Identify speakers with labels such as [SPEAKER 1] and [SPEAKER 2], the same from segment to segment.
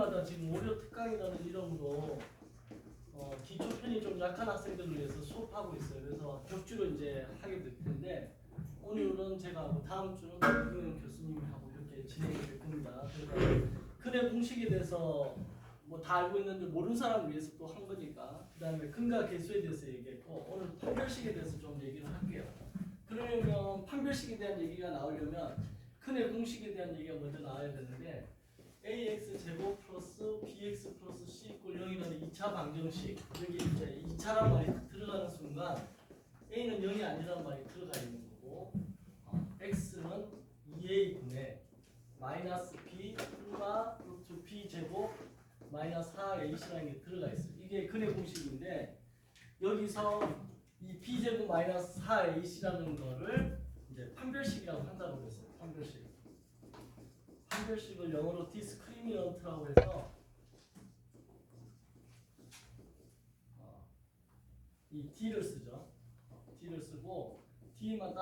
[SPEAKER 1] 일요일마다 지금 월요 특강이라는 이름으로 기초 편이 좀 약한 학생들을 위해서 수업하고 있어요. 그래서 격주로 이제 하게 될 텐데 오늘은 제가 다음 주는 김경현 교수님하고 이렇게 진행이 될 겁니다. 그래서 근의 공식에 대해서 뭐 다 알고 있는데 모르는 사람을 위해서 또 한 거니까 그 다음에 근과 계수에 대해서 얘기했고 오늘 판별식에 대해서 좀 얘기를 할게요. 그러려면 판별식에 대한 얘기가 나오려면 근의 공식에 대한 얘기가 먼저 나와야 되는데 ax 제곱 플러스 bx 플러스 c 이꼴 0이라는 2차 방정식 여기 이제 2차란 말이 들어가는 순간 a는 0이 아니라는 말이 들어가 있는 거고 x는 2a분의 마이너스 b 플마 루트 b 제곱 마이너스 4ac라는 게 들어가 있어요. 이게 근의 공식인데 여기서 이 b 제곱 마이너스 4ac라는 거를 이제 판별식이라고 한다고 그랬어요. 판별식을 영어로 디스크리미넌트라고 해서 이 d를 쓰죠. d를 쓰고 d만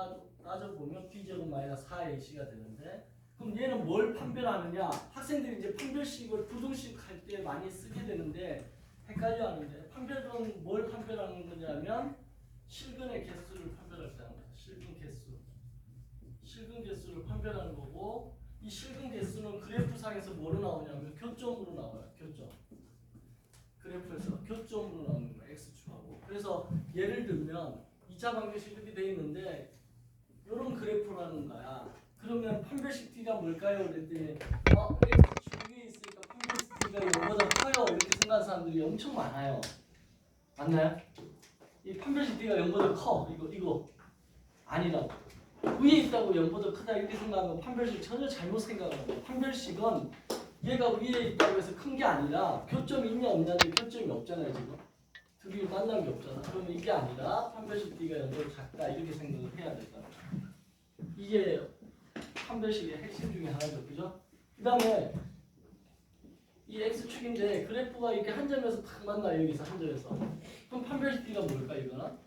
[SPEAKER 1] 따져보면 b제곱 마이너스 4ac가 되는데 그럼 얘는 뭘 판별하느냐? 학생들이 이제 판별식을 부등식 할 때 많이 쓰게 되는데 헷갈려 하는데 판별은 뭘 판별하는 거냐면 실근의 개수를 판별할 때 하는 거예요. 실근 개수를 판별하는 거고 이 실근 개수는 그래프상에서 뭐로 나오냐면 교점으로 나와요. 교점. 그래프에서 교점으로 나오는 거예요. x축하고. 그래서 예를 들면 2차 방정식 이렇게 돼 있는데 이런 그래프라는 거야. 그러면 판별식 t가 뭘까요? 그랬더니 x축 위에 있으니까 판별식 t가 0보다 커요. 이렇게 생각하는 사람들이 엄청 많아요. 맞나요? 이 판별식 t가 0보다 커. 이거 아니라고. 위에 있다고 0보다 크다 이렇게 생각하면 판별식 전혀 잘못 생각하는 거예요. 판별식은 얘가 위에 있다고 해서 큰 게 아니라 교점이 있냐 없냐인데 교점이 없잖아요. 지금 둘이 만난 게 없잖아. 그러면 이게 아니라 판별식 t가 0보다 작다 이렇게 생각을 해야 된다. 이게 판별식의 핵심 중에 하나죠. 그죠? 그 다음에 이 x축인데 그래프가 이렇게 한 점에서 탁 만나요. 여기서 한 점에서. 그럼 판별식 t가 뭘까? 이거는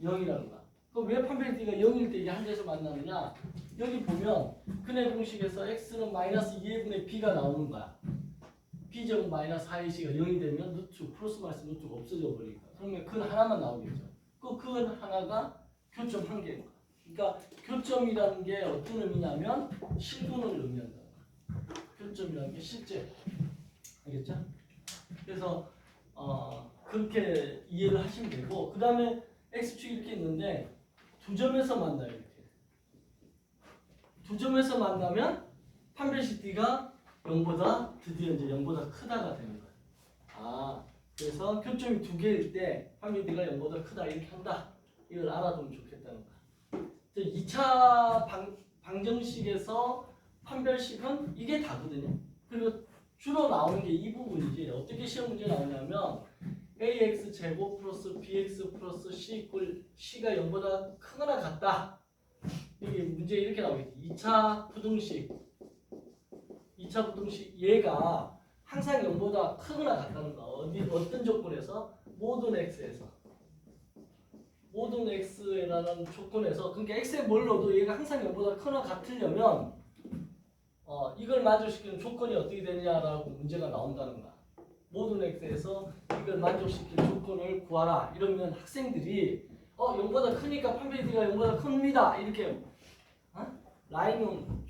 [SPEAKER 1] 0이라는 거야. 그럼 왜 판별식 t가 0일 때 이게 한 점에서 만나느냐? 여기 보면 근의 공식에서 x는 마이너스 2분의 b가 나오는 거야. b제곱 마이너스 4ac가 0이 되면 루트 플러스 마이너스 루트가 없어져 버리니까. 그러면 근 하나만 나오겠죠. 그 근 하나가 교점 한 개인 거야. 그러니까 교점이라는 게 어떤 의미냐면 실근을 의미한다. 교점이라는 게 실제. 알겠죠? 그래서 그렇게 이해를 하시면 되고 그 다음에 x축이 이렇게 있는데 두 점에서 만나요. 이렇게. 두 점에서 만나면 판별식 t가 0보다 드디어 이제 0보다 크다가 되는 거예요. 그래서 교점이 두 개일 때 판별식 t가 0보다 크다 이렇게 한다. 이걸 알아두면 좋겠다는 거야. 2차 방정식에서 판별식은 이게 다거든요. 그리고 주로 나오는 게 이 부분이지. 어떻게 시험 문제 나오냐면 ax 제곱 플러스 bx 플러스 c 이꼴 c가 0보다 크거나 같다. 이게 문제 이렇게 나오겠지. 2차 부등식 얘가 항상 0보다 크거나 같다는 거. 어떤 조건에서? 모든 x에라는 조건에서 그러니까 x에 뭘 넣어도 얘가 항상 0보다 크거나 같으려면 이걸 만족시키는 조건이 어떻게 되냐라고 문제가 나온다는 거야. 모든 x에서 이걸 만족시킬 조건을 구하라. 이러면 학생들이 0보다 크니까 판별식 t가 0보다 큽니다. 이렇게 라인은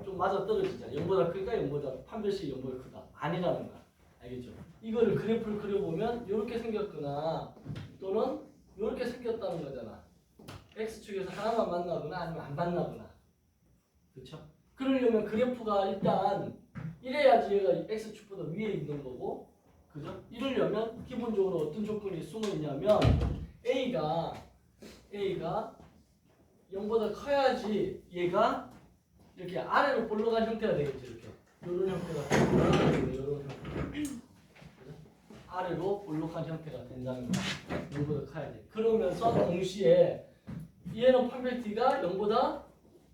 [SPEAKER 1] 좀 맞아떨어지잖아. 0보다 크니까 판별식이 0보다 크다. 아니라는 거야. 알겠죠? 이거를 그래프를 그려보면 이렇게 생겼거나 또는 이렇게 생겼다는 거잖아. x축에서 하나만 만나거나 아니면 안 만나거나. 그렇죠? 그러려면 그래프가 일단 이래야지 얘가 x축보다 위에 있는 거고, 그죠? 이러려면 기본적으로 어떤 조건이 숨어 있냐면 a가 0보다 커야지 얘가 이렇게 아래로 볼록한 형태가 되겠죠. 이렇게 이런 형태가 이런 형태. 아래로 볼록한 형태가 된다는 거. 0보다 커야 돼. 그러면서 동시에 얘는 판별식 t가 0보다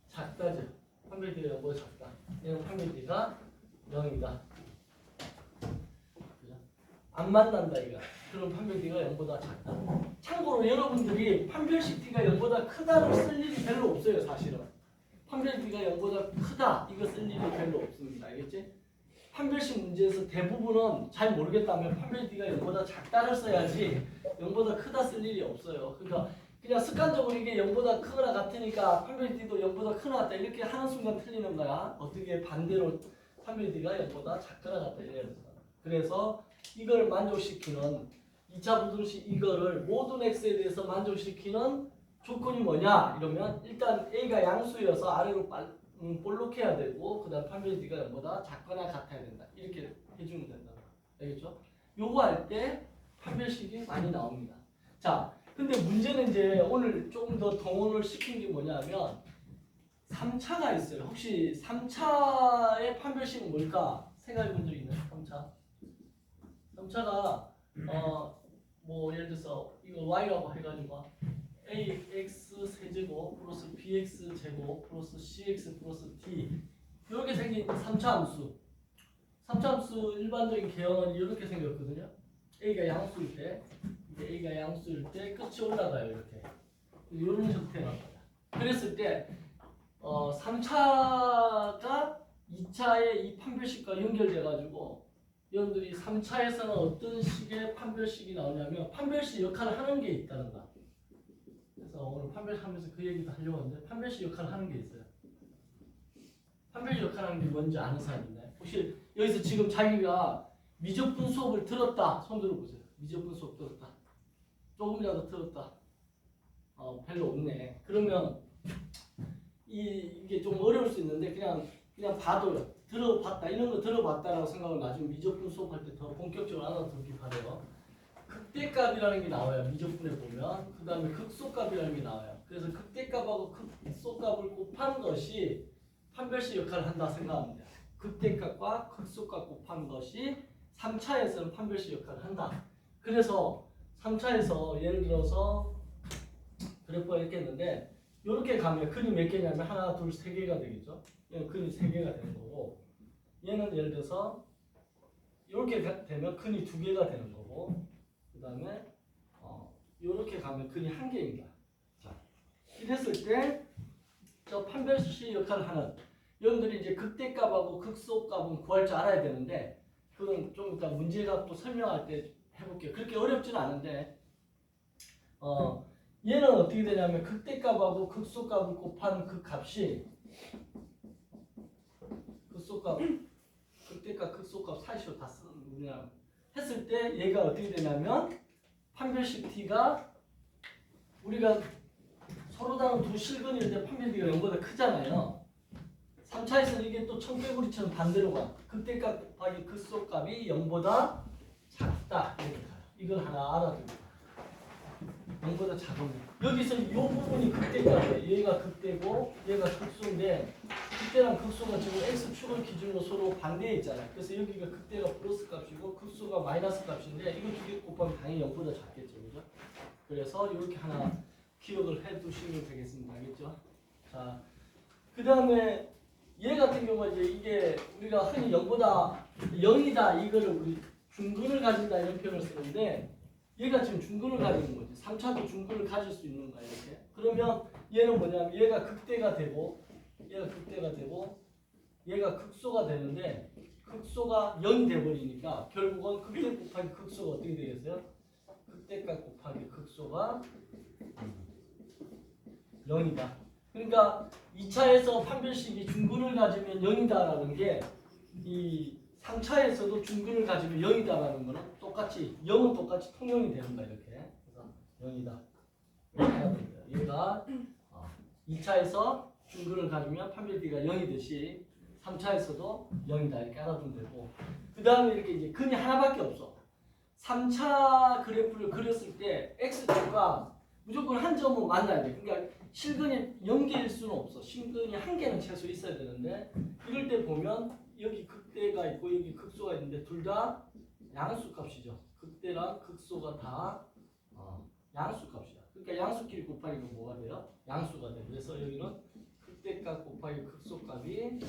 [SPEAKER 1] 작다죠. 판별식 t가 0보다 작다. 얘는 판별식 t가 0이다. 그죠? 안 만난다 이거. 그럼 판별식 t가 0보다 작다. 참고로 여러분들이 판별식 t가 0보다 크다를 쓸 일이 별로 없어요. 사실은. 판별식 t가 0보다 크다 이거 쓸 일이 별로 없습니다. 알겠지? 판별식 문제에서 대부분은 잘 모르겠다면 판별 D가 0보다 작다를 써야지 0보다 크다 쓸 일이 없어요. 그러니까 그냥 습관적으로 이게 0보다 크거나 같으니까 판별 D도 0보다 크거나 같다 이렇게 하는 순간 틀리는 거야. 어떻게 반대로 판별 D가 0보다 작거나 같다 이래야 돼. 그래서 이걸 만족시키는 2차 부등식 이거를 모든 x에 대해서 만족시키는 조건이 뭐냐 이러면 일단 a가 양수여서 아래로 볼록해야 되고 그 다음 판별 D가 0보다 작거나 같아야 된다 이렇게 해주면 된다. 알겠죠? 요거 할 때 판별식이 많이 나옵니다. 자 근데 문제는 이제 오늘 조금 더 동원을 시킨 게 뭐냐면 3차가 있어요. 혹시 3차의 판별식은 뭘까 생각해 본 적 있나요? 3차가 뭐 예를 들어서 이거 y라고 해가지고 ax 세제곱 플러스 bx 제곱 플러스 cx 플러스 d 이렇게 생긴 3차 함수. 3차 함수 일반적인 개형은 이렇게 생겼거든요. a가 양수일 때 끝이 올라가요. 이렇게 이런 형태가 나와요. 그랬을 때 3차가 2차의 이 판별식과 연결돼가지고 여러분들이 3차에서는 어떤 식의 판별식이 나오냐면 판별식 역할을 하는 게 있다는 거. 그래서 오늘 판별식 하면서 그 얘기도 하려고 하는데 판별식 역할을 하는 게 있어요. 판별식 역할을 하는 게 뭔지 아는 사람 있나요? 혹시 여기서 지금 자기가 미적분 수업을 들었다. 손 들어보세요. 미적분 수업 들었다. 조금이라도 들었다. 별로 없네. 그러면 이게 좀 어려울 수 있는데 그냥 봐도요. 들어봤다 이런 거 들어봤다라고 생각을 나중에 미적분 수업할 때 더 본격적으로 알아두길 바래요. 극대값이라는 게 나와요. 미적분에 보면 그 다음에 극소값이라는 게 나와요. 그래서 극대값하고 극소값을 곱한 것이 판별식 역할을 한다 생각하면 돼요. 극대값과 극소값 곱한 것이 3차에서는 판별식 역할을 한다. 그래서 3차에서 예를 들어서 그래프가 이렇게 했는데 이렇게 가면 근이 몇 개냐면 하나, 둘, 세 개가 되겠죠. 얘는 근이 세 개가 되는 거고 얘는 예를 들어서 이렇게 되면 근이 두 개가 되는 거고 그 다음에 이렇게 가면 근이 한 개입니다. 자, 이랬을 때 저 판별식 역할을 하는 여러분들이 이제 극대값하고 극소값은 구할 줄 알아야 되는데 그건 좀 이따 문제가 또 설명할 때 해볼게요. 그렇게 어렵지는 않은데 얘는 어떻게 되냐면 극대값하고 극소값을 곱한 그 값이 극대값 극소값 사이로 다 쓰는 했을 때 얘가 어떻게 되냐면 판별식 t가 우리가 서로 다른 두 실근일 때 판별 t가 0보다 크잖아요. 3차에서는 이게 또 청개구리처럼 반대로 가. 극대값 곱하기 극소값이 0보다 작다 이렇게 가요. 이걸 하나 알아두고 0보다 작으면 여기서 이 부분이 극대값이에요. 얘가 극대고 얘가 극소인데 극대랑 극소가 지금 x축을 기준으로 서로 반대에 있잖아요. 그래서 여기가 극대가 플러스 값이고 극소가 마이너스 값인데 이거 두 개 곱하면 당연히 0보다 작겠죠. 그죠? 그래서 이렇게 하나 기억을 해 두시면 되겠습니다. 알겠죠? 자, 그 다음에 얘 같은 경우는 이제 이게 우리가 흔히 0보다 0이다 이거를 우리 중근을 가진다 이런 표현을 쓰는데 얘가 지금 중근을 가지는 거지. 3차도 중근을 가질 수 있는 거야 이렇게. 그러면 얘는 뭐냐면 얘가 극대가 되고 얘가 극소가 되는데 극소가 0이 돼버리니까 결국은 극대 곱하기 극소가 어떻게 되겠어요? 극대값 곱하기 극소가 0이다. 그러니까 2차에서 판별식이 중근을 가지면 0이다라는 게 이 3차에서도 중근을 가지면 0이다라는 거는 똑같이 0은 똑같이 통용이 되는 거야 이렇게. 그래서 0이다. 얘가 2차에서 중근을 가지면 판별 D가 0이듯이 3차에서도 0이다 이렇게 알아두면 되고 그 다음에 이렇게 이제 근이 하나밖에 없어. 3차 그래프를 그렸을 때 x축과 무조건 한 점은 만나야 돼. 그러니까 실근이 0개일 수는 없어. 실근이 한 개는 최소 있어야 되는데 이럴 때 보면 여기 극대가 있고 여기 극소가 있는데 둘 다 양수 값이죠. 극대랑 극소가 다 양수 값이야. 그러니까 양수끼리 곱하기면 뭐가 돼요? 양수가 돼. 그래서 여기는 극대값 곱하기 극소값이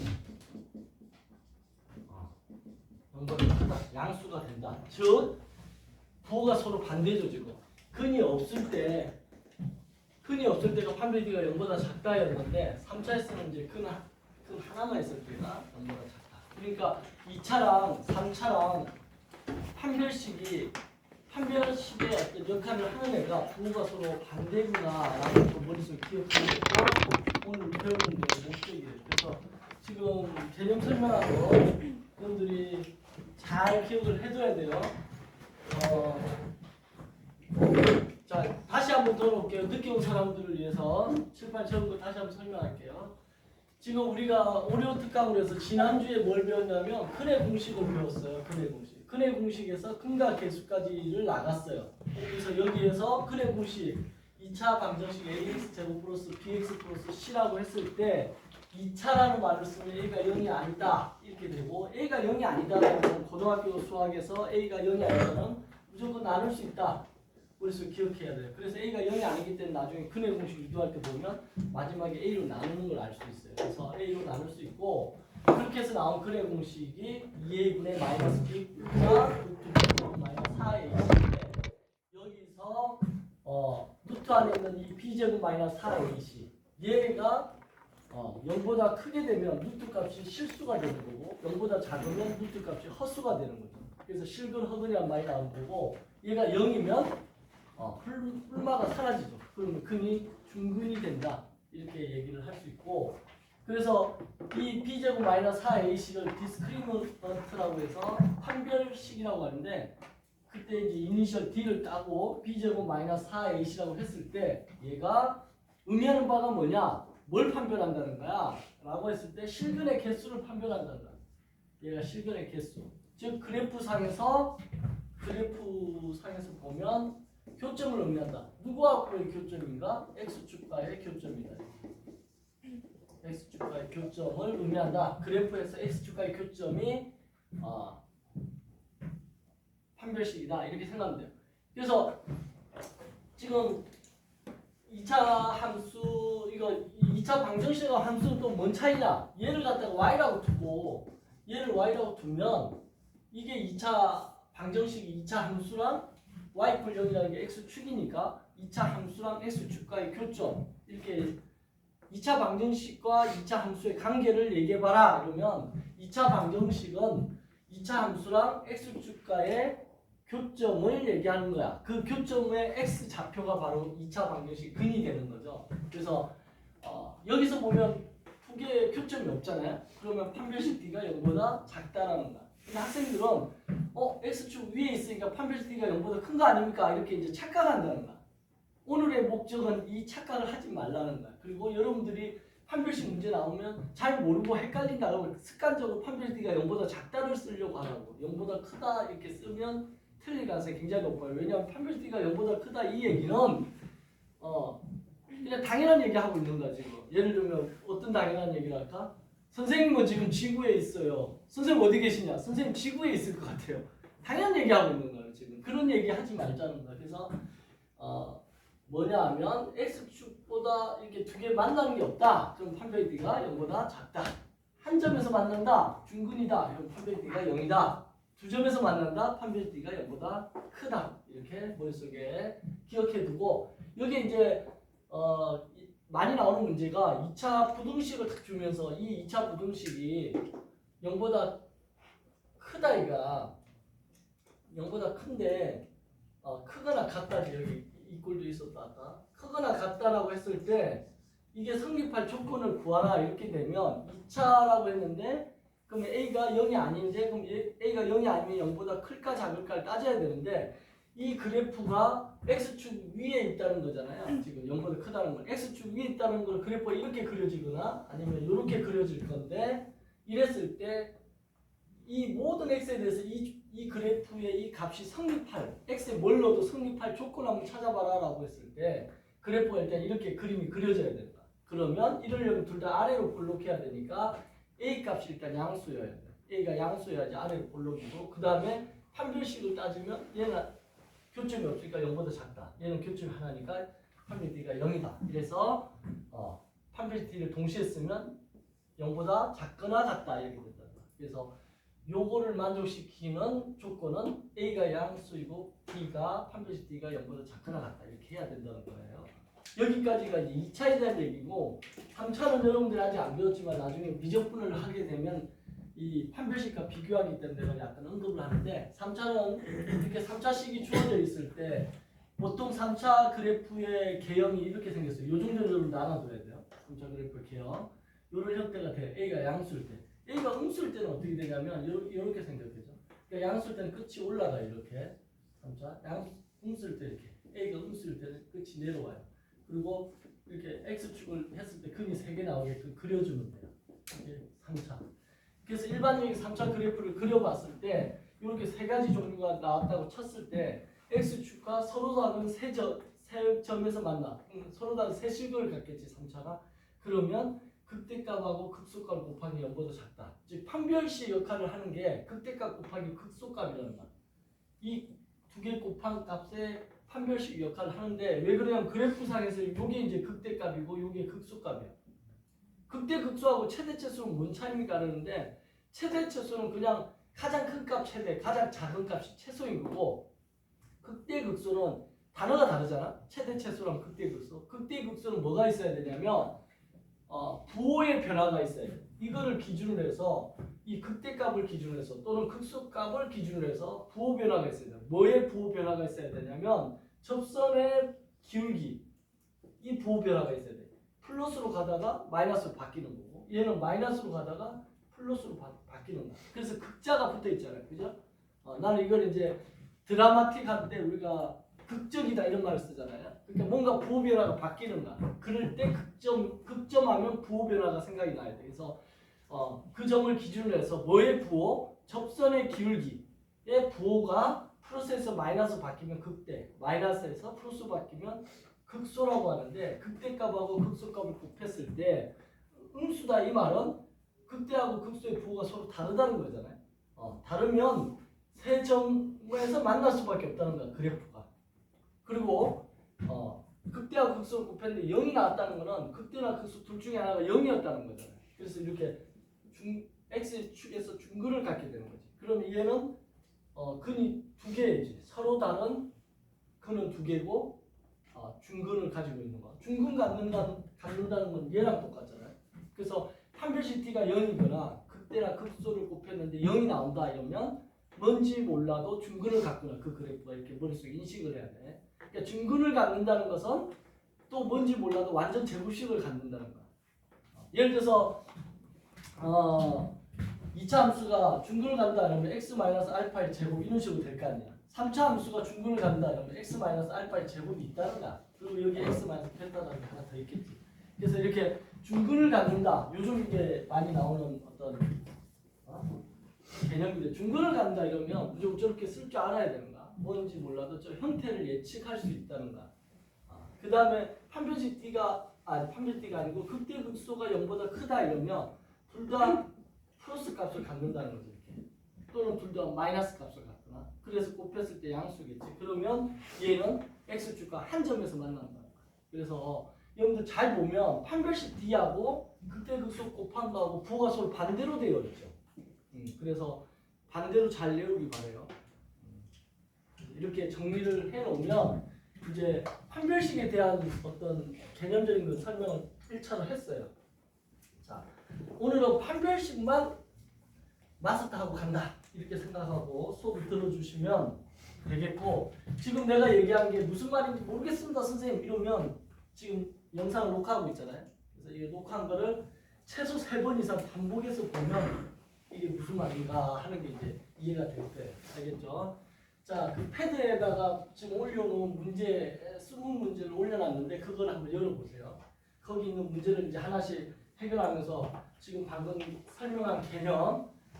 [SPEAKER 1] 0보다 크다. 양수가 된다. 즉 부호가 서로 반대죠 지금. 근이 없을 때가 판별 D가 0보다 작다였는데 3차에서는 이제 근 하나만 있을 때가 0보다 작다. 그러니까 2차랑 3차랑 판별식의 어떤 역할을 하는 애가 부호가 서로 반대구나라는 걸 머릿속에 기억하는 것도 오늘 배우는 게 목적이에요. 그래서 지금 개념 설명하고 여러분들이 잘 기억을 해둬야 돼요. 자, 다시 한번 더 놓을게요. 늦게 온 사람들을 위해서 칠판 채운 거 다시 한번 설명할게요. 지금 우리가 오리오 특강으로 해서 지난주에 뭘 배웠냐면 근의 공식을 배웠어요. 근의 공식. 근의 공식에서 근과 계수까지를 나갔어요. 그래서 여기에서 근의 공식 2차 방정식 ax 제곱 플러스 bx 플러스 c라고 했을 때 2차라는 말을 쓰면 a가 0이 아니다 이렇게 되고 a가 0이 아니다라는 고등학교 수학에서 a가 0이 아니다는 무조건 나눌 수 있다. 그래서 기억해야 돼요. 그래서 a가 0이 아니기 때문에 나중에 근의 공식 유도할 때 보면 마지막에 a로 나누는 걸 알 수 있어요. 그래서 a로 나눌 수 있고 그렇게 해서 나온 근의 공식이 2a분의 마이너스 b가 루트 마이너스 4ac인데 여기서 루트 안에 있는 이 b제곱 마이너스 4ac 얘가 0보다 크게 되면 루트 값이 실수가 되는 거고 0보다 작으면 루트 값이 헛수가 되는 거죠. 그래서 실근 허근이란 말이 나오는 거고 얘가 0이면 뿔마가 사라지죠. 그러면 근이 중근이 된다 이렇게 얘기를 할 수 있고 그래서 이 b제곱 마이너스 4ac를 디스크리미넌트라고 해서 판별식이라고 하는데 그때 이제 이니셜 d를 따고 b제곱 마이너스 4ac라고 했을 때 얘가 의미하는 바가 뭐냐? 뭘 판별한다는 거야? 라고 했을 때 실근의 개수를 판별한다는 거야. 얘가 실근의 개수. 즉 그래프상에서 보면 교점을 의미한다. 누구하고의 교점인가? x축과의 교점이다. x축과의 교점을 의미한다. 그래프에서 x축과의 교점이 판별식이다. 이렇게 생각하면 돼요. 그래서 지금 2차 함수 이거 2차 방정식과 함수는 또 뭔 차이냐? 얘를 갖다가 y라고 두고 얘를 y라고 두면 이게 2차 방정식이 2차 함수랑 y = 0이라는 게 x축이니까 2차 함수랑 x축과의 교점 이렇게 2차 방정식과 2차 함수의 관계를 얘기해봐라 그러면 2차 방정식은 2차 함수랑 x축과의 교점을 얘기하는 거야. 그 교점의 x좌표가 바로 2차 방정식 근이 되는 거죠. 그래서 여기서 보면 두 개의 교점이 없잖아요. 그러면 판별식 d가 0보다 작다라는 거야. 근데 학생들은 x축 위에 있으니까 판별식 d가 0보다 큰 거 아닙니까? 이렇게 이제 착각한다는 거야. 오늘의 목적은 이 착각을 하지 말라는 거야. 그리고 여러분들이 판별식 문제 나오면 잘 모르고 헷갈린다고 습관적으로 판별식 d가 0보다 작다를 쓰려고 하라고. 0보다 크다 이렇게 쓰면 틀릴 가능성이 굉장히 높아요. 왜냐하면 판별식 d가 0보다 크다 이 얘기는 그냥 당연한 얘기하고 있는 거야 지금. 예를 들면 어떤 당연한 얘기를 할까? 선생님은 지금 지구에 있어요. 선생님 어디 계시냐? 선생님 지구에 있을 것 같아요. 당연한 얘기하고 있는 거예요 지금. 그런 얘기 하지 말자는 거야. 그래서 뭐냐 하면 x축보다 이렇게 두 개 만나는 게 없다. 그럼 판별식 d가 0보다 작다. 한 점에서 만난다. 중근이다. 그럼 판별식 d가 0이다. 두 점에서 만난다. 판별식 d가 0보다 크다. 이렇게 머릿속에 기억해 두고 여기 이제 많이 나오는 문제가 2차 부등식을 딱 주면서 이 2차 부등식이 0보다 크다 이가 0보다 큰데 크거나 같다지 여기 이 꼴도 있었다 아까 크거나 같다라고 했을 때 이게 성립할 조건을 구하라 이렇게 되면 2차라고 했는데 그럼 a가 0이 아닌데 그럼 a가 0이 아니면 0보다 클까 작을까를 따져야 되는데 이 그래프가 x축 위에 있다는 거잖아요. 지금 0보다 크다는 건 x축 위에 있다는 걸 그래프가 이렇게 그려지거나 아니면 이렇게 그려질 건데 이랬을 때 이 모든 x에 대해서 이 그래프의 이 값이 성립할 x에 뭘 넣어도 성립할 조건 한번 찾아봐라 라고 했을 때 그래프가 일단 이렇게 그림이 그려져야 된다. 그러면 이러려면 둘 다 아래로 볼록해야 되니까 a 값이 일단 양수여야 돼. a가 양수여야지 아래로 볼록이고 그 다음에 판별식을 따지면 얘는 교점이 없으니까 0보다 작다. 얘는 교점이 하나니까 판별식 d가 0이다. 이래서 판별식 d를 동시에 쓰면 0보다 작거나 같다 이렇게 된다. 그래서 요거를 만족시키는 조건은 a가 양수이고 b가 판별식 d가 0보다 작거나 같다 이렇게 해야 된다는 거예요. 여기까지가 이제 2차에 대한 얘기고 3차는 여러분들이 아직 안 배웠지만 나중에 미적분을 하게 되면 이 판별식과 비교하기 때문에 내가 약간 언급을 하는데 3차는 이렇게 3차식이 주어져 있을 때 보통 3차 그래프의 개형이 이렇게 생겼어요. 요중전으로 나눠둬야 돼요. 3차 그래프의 개형. 이런 형태가 돼. A가 양수일 때. A가 음수일 때는 어떻게 되냐면 이렇게 생겼겠죠. 그러니까 양수일 때는 끝이 올라가 이렇게. 3차 음수일 때 이렇게. A가 음수일 때는 끝이 내려와요. 그리고 이렇게 X축을 했을 때 근이 3개 나오게끔 그려주면 돼요. 이게 3차. 그래서 일반적인 3차 그래프를 그려봤을 때 이렇게 3가지 종류가 나왔다고 쳤을 때 X축과 서로 다른 세 점에서 만나. 서로 다른 세 실근을 갖겠지 3차가. 그러면 극대값하고 극소값을 곱하기 0보다 작다. 즉 판별식 역할을 하는 게 극대값 곱하기 극소값이라는 거야. 이 두 개 곱한 값의 판별식 역할을 하는데 왜 그러냐면 그래프상에서 이게 이제 극대값이고 이게 극소값이야. 극대극소하고 최대최소는 뭔 차이입니까? 그러는데 최대최소는 그냥 가장 큰 값 최대, 가장 작은 값이 최소인 거고 극대극소는 단어가 다르잖아. 최대최소랑 극대극소. 극대극소는 뭐가 있어야 되냐면 부호의 변화가 있어야 돼. 이거를 기준으로 해서 이 극대값을 기준으로 해서 또는 극소값을 기준으로 해서 부호 변화가 있어야 돼. 뭐의 부호 변화가 있어야 되냐면 접선의 기울기 이 부호 변화가 있어야 돼. 플러스로 가다가 마이너스로 바뀌는 거고 얘는 마이너스로 가다가 플러스로 바뀌는 거야. 그래서 극자가 붙어 있잖아요. 그죠? 나는 이걸 이제 드라마틱할 때 우리가 극적이다 이런 말을 쓰잖아요. 그러니까 뭔가 부호 변화가 바뀌는 거야. 그럴 때 극점하면 부호 변화가 생각이 나야 돼. 그래서 그 점을 기준으로 해서 뭐의 부호? 접선의 기울기의 부호가 플러스에서 마이너스 바뀌면 극대, 마이너스에서 플러스 바뀌면 극소라고 하는데 극대값하고 극소값을 곱했을 때 음수다 이 말은 극대하고 극소의 부호가 서로 다르다는 거잖아요. 다르면 세 점에서 만날 수밖에 없다는 거야 그래프가. 그리고 극대하고 극소를 곱했는데 0이 나왔다는 거는 극대나 극소 둘 중에 하나가 0이었다는 거잖아요. 그래서 이렇게 X축에서 중근을 갖게 되는 거지. 그럼 얘는 근이 두 개이지. 서로 다른 근은 두 개고 중근을 가지고 있는 거. 중근 갖는다는 건 얘랑 똑같잖아요. 그래서 판별식 t가 0이거나 극대나 극소를 곱했는데 0이 나온다 이러면 뭔지 몰라도 중근을 갖구나. 그 그래프가 이렇게 머릿속에 인식을 해야 돼. 그러니까 중근을 갖는다는 것은 또 뭔지 몰라도 완전 제곱식을 갖는다는 거야. 예를 들어서 2차 함수가 중근을 간다 그러면 x-알파의 제곱 이런 식으로 될 거 아니야. 3차 함수가 중근을 간다 그러면 x-알파의 제곱이 있다는 거야. 그리고 여기 x-벨타라는 게 하나 더 있겠지. 그래서 이렇게 중근을 갖는다. 요즘 이게 많이 나오는 어떤 개념인데 중근을 갖는다 이러면 무조건 저렇게 쓸 줄 알아야 되는 거야. 뭔지 몰라도 저 형태를 예측할 수 있다는 거야. 그 다음에 판별식 t가 아니고 극대극소가 0보다 크다 이러면 둘 다 플러스 값을 갖는다는 거죠. 이렇게. 또는 둘 다 마이너스 값을 갖거나. 그래서 곱했을 때 양수겠지. 그러면 얘는 x축과 한 점에서 만난다. 그래서 여러분들 잘 보면 판별식 d하고 극대극소 곱한 거하고 부호가 서로 반대로 되어 있죠. 그래서 반대로 잘 외우기 바래요. 이렇게 정리를 해놓으면 이제 판별식에 대한 어떤 개념적인 그 설명을 1차로 했어요. 자, 오늘은 판별식만 마스터하고 간다 이렇게 생각하고 수업을 들어주시면 되겠고 지금 내가 얘기한 게 무슨 말인지 모르겠습니다 선생님 이러면 지금 영상을 녹화하고 있잖아요. 그래서 이 녹화한 거를 최소 3번 이상 반복해서 보면 이게 무슨 말인가 하는 게 이제 이해가 될 거예요. 알겠죠? 자, 그 패드에다가 지금 올려놓은 문제, 수능 문제를 올려놨는데 그걸 한번 열어보세요. 거기 있는 문제를 이제 하나씩 해결하면서 지금 방금 설명한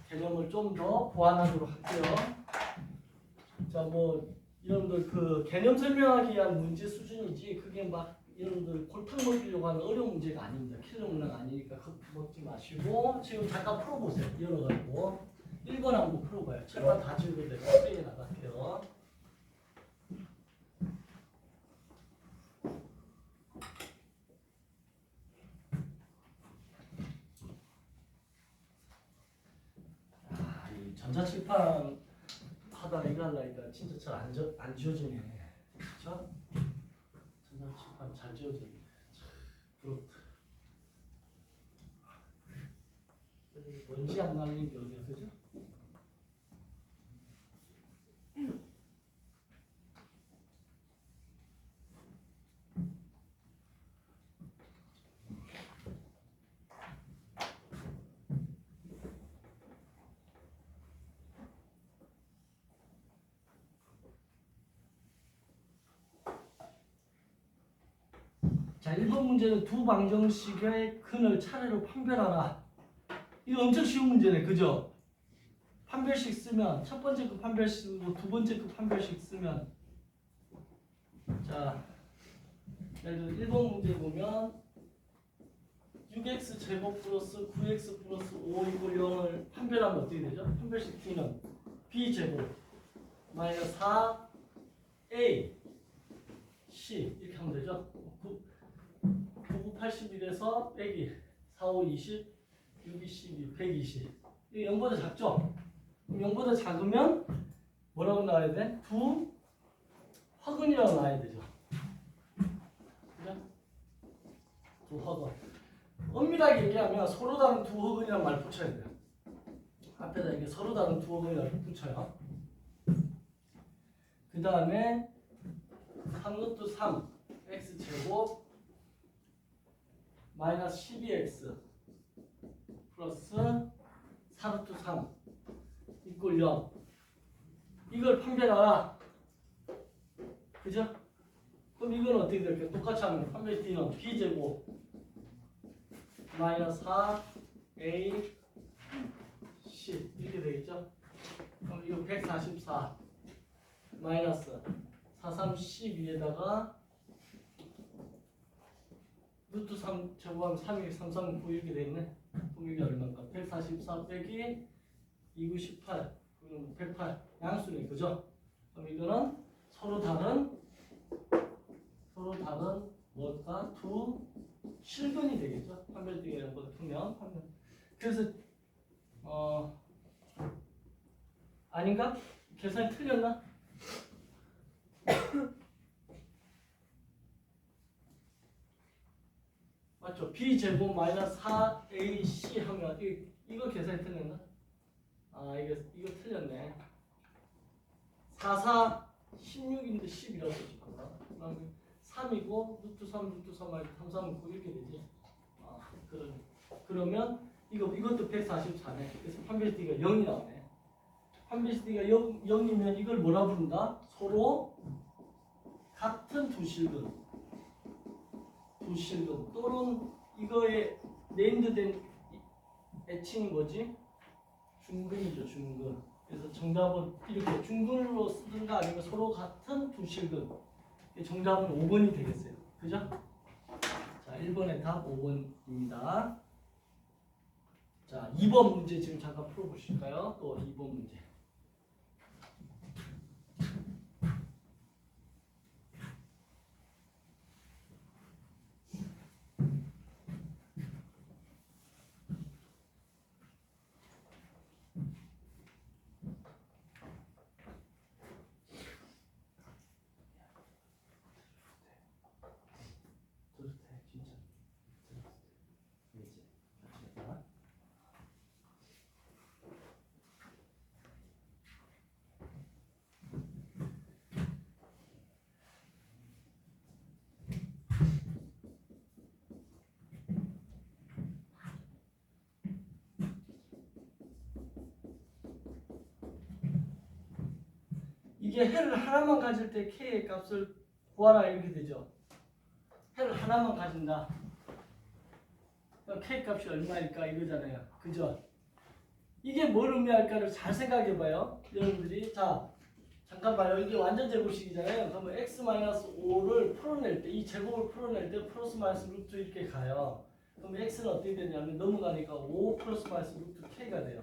[SPEAKER 1] 개념을 좀 더 보완하도록 할게요. 자, 뭐 여러분들 그 개념 설명하기 위한 문제 수준이지 그게 막 여러분들 골탕 먹이려고 하는 어려운 문제가 아닙니다. 킬러 문제가 아니니까 그거 먹지 마시고 지금 잠깐 풀어보세요. 열어가지고 1번 한번 풀어봐요. 철판 다 지우고 내가 스크린에 나갈게요. 이 전자칠판 하다가 이거 하려니까 진짜 잘 안 지워지네. 그렇죠? 전자칠판 잘 지워지네. 부럽다. 먼지 안 나는 게 어디야, 그죠? 자, 1번 문제는 두 방정식의 근을 차례로 판별하라. 이거 엄청 쉬운 문제네, 그죠? 판별식 쓰면 첫 번째 그 판별식 쓰고 두 번째 그 판별식 쓰면 자, 예를 들어 1번 문제 보면 6x 제곱 플러스 9x 플러스 5 이꼴 0을 판별하면 어떻게 되죠? 판별식 T는 b 제곱 마이너스 4a c 이렇게 하면 되죠? 9, 81에서 빼기 4, 5, 20 6, 12, 120 이게 0보다 작죠? 그럼 0보다 작으면 뭐라고 나와야 돼? 두 화근이라고 나와야 되죠. 그죠? 두 화근. 엄밀하게 얘기하면 서로 다른 두 화근이라는 말 붙여야 돼요. 앞에다 이게 서로 다른 두 화근이라고 붙여요. 그 다음에 3루트 3 x 제곱 마이너스 12x 플러스 4루트 3 이꼴 0 이걸 판별하라. 그죠? 그럼 이건 어떻게 될까요? 똑같이 하면 판별 D는 B제곱 마이너스 4A C 이렇게 되겠죠? 그럼 이거 144 마이너스 43 12에다가 루트 3 제곱하면 3이 3, 3, 9 이렇게 되겠네. 그럼 이게 얼마일까? 144 빼기 2, 9, 18 그럼 108 양수네, 그죠? 그럼 이거는 서로 다른 뭘까? 두 실근이 되겠죠? 판별등의 이런보다 크면 판별. 그래서 아닌가? 계산이 틀렸나? 맞죠? b제곱 마이너스 4ac 하면 이거 계산이 틀렸나? 아 이거 틀렸네. 4, 4, 16인데 10이라고 했지 방금. 3이고 루트 3, 루트 3 하면 3, 3, 9 이렇게 되지. 그러면 이것도 144네. 그래서 판별식 D가 0이 나오네. 판별식 D가 0이면 이걸 뭐라 부른다? 서로 같은 두 실근 또는 이거에 네임드된 애칭이 뭐지? 중근이죠, 중근. 그래서 정답은 이렇게 중근으로 쓰든가 아니면 서로 같은 두 실근. 정답은 5번이 되겠어요. 그죠? 자, 1번의 답 5번입니다. 자, 2번 문제 지금 잠깐 풀어보실까요? 또 2번 문제. 이게 해를 하나만 가질 때 K의 값을 구하라 이렇게 되죠. 해를 하나만 가진다. K 값이 얼마일까 이거잖아요. 그죠? 이게 뭘 의미할까를 잘 생각해봐요. 여러분들이. 자, 잠깐 봐요. 이게 완전 제곱식이잖아요. 그러면 x-5를 풀어낼 때, 이 제곱을 풀어낼 때 플러스 마이너스 루트 이렇게 가요. 그럼 x는 어떻게 되냐면 넘어가니까 5 플러스 마이너스 루트 k가 돼요.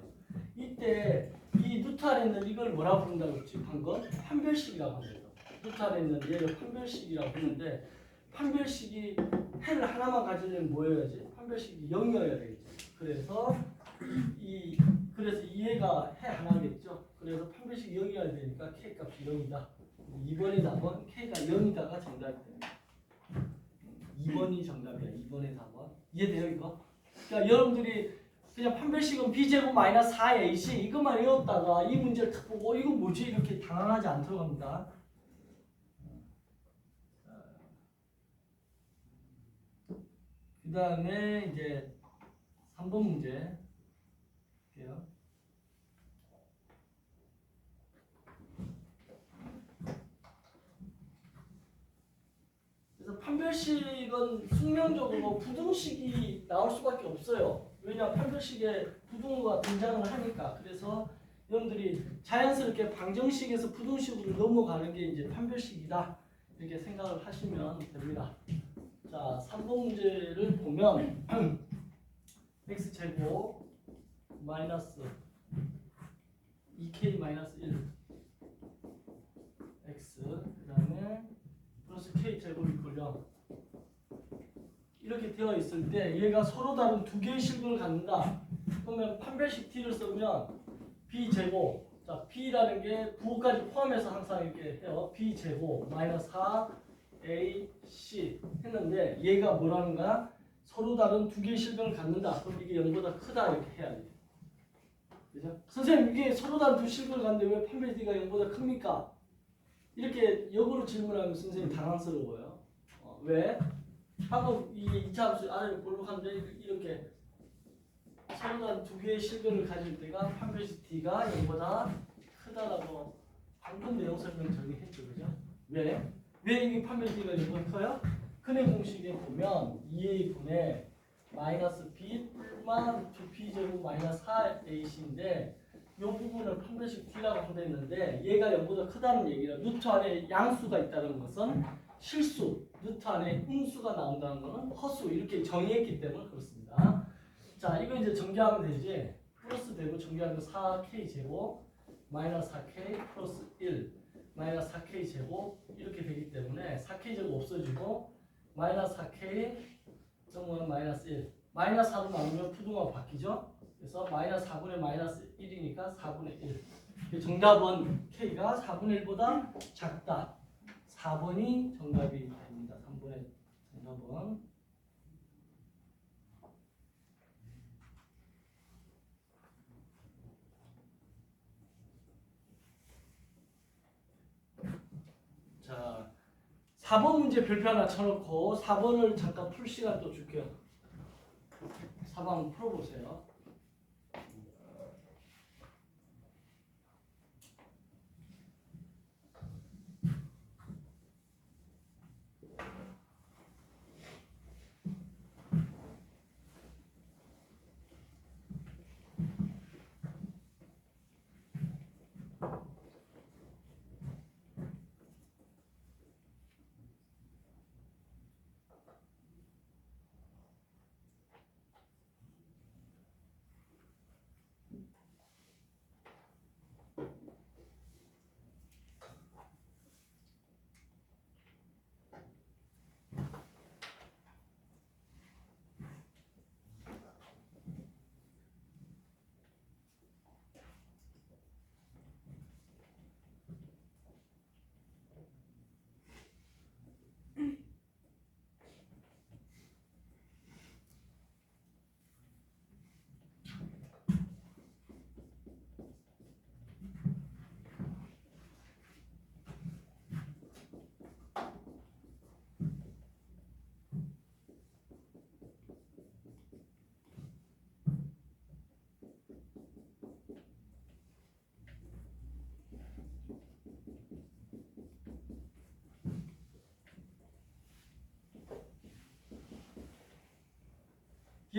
[SPEAKER 1] 이때 이 루트 안에 있는 이걸 뭐라 부른다고 했지? 방금 판별식이라고 합니다. 루트 안에 있는 얘를 판별식이라고 하는데 판별식이 해를 하나만 가지려면 뭐여야지? 판별식이 0이어야 되겠죠. 그래서 그래서 얘가 해 하나겠죠. 그래서 판별식이 0이어야 되니까 k 값이 0이다. 2번의 답은 k가 0이다가 정답이 됩니다. 2번이 정답이야. 2번의 답은 이해돼요 이거? 그러니까 여러분들이 그냥 판별식은 b제곱 마이너스 4ac 이것만 외웠다가 이 문제를 딱 보고 이거 뭐지 이렇게 당황하지 않도록 합니다. 그 다음에 이제 3번 문제 볼게요. 그래서 판별식은 숙명적으로 부등식이 나올 수밖에 없어요. 왜냐 판별식에 부등호가 등장을 하니까. 그래서 여러분들이 자연스럽게 방정식에서 부등식으로 넘어가는 게 이제 판별식이다 이렇게 생각을 하시면 됩니다. 자, 3번 문제를 보면 x제곱 마이너스 2k 마이너스 1 x 그 다음에 플러스 k제곱이 걸려 이렇게 되어 있을 때 얘가 서로 다른 두 개의 실근을 갖는다. 그러면 판별식 t를 쓰면 b제곱, 자 b라는 게 부호까지 포함해서 항상 이렇게 해요. b제곱 마이너스 4ac 했는데 얘가 뭐라는가? 서로 다른 두 개의 실근을 갖는다. 그럼 이게 0보다 크다 이렇게 해야 돼요. 그죠? 선생님 이게 서로 다른 두 실근을 갖는데 왜 판별 t가 0보다 큽니까? 이렇게 역으로 질문하면 선생님 당황스러워요. 왜? 방금 이 2차 함수 아래로 볼록한데 이렇게 서로 다른 두 개의 실근을 가질 때가 판별식 t가 0보다 크다라고 방금 내용 설명 정리했죠. 그죠? 왜? 왜 이게 판별 t가 0보다 커요? 근해 공식에 보면 2a 분의 마이너스 b 플만 2p제곱 마이너스 4ac인데 이 부분을 판별식 t라고 한다 했는데 얘가 0보다 크다는 얘기라 루트 안에 양수가 있다는 것은 실수, 루트 안에 음수가 나온다는 것은 허수 이렇게 정의했기 때문에 그렇습니다. 자, 이거 이제 정리하면 되지. 플러스 되고 정리하면 4k 제곱 마이너스 4k 플러스 1 마이너스 4k 제곱 이렇게 되기 때문에 4k 제곱 없어지고 마이너스 4k 정은 마이너스 1 마이너스 4로 나누면 부등호가 바뀌죠. 그래서 마이너스 4분의 마이너스 1이니까 4분의 1. 정답은 k가 4분의 1보다 작다. 4번이 정답이 됩니다. 3번의 정답은. 자, 4번 문제 별표 하나 쳐놓고 4번을 잠깐 풀 시간 또 줄게요. 4번 풀어보세요.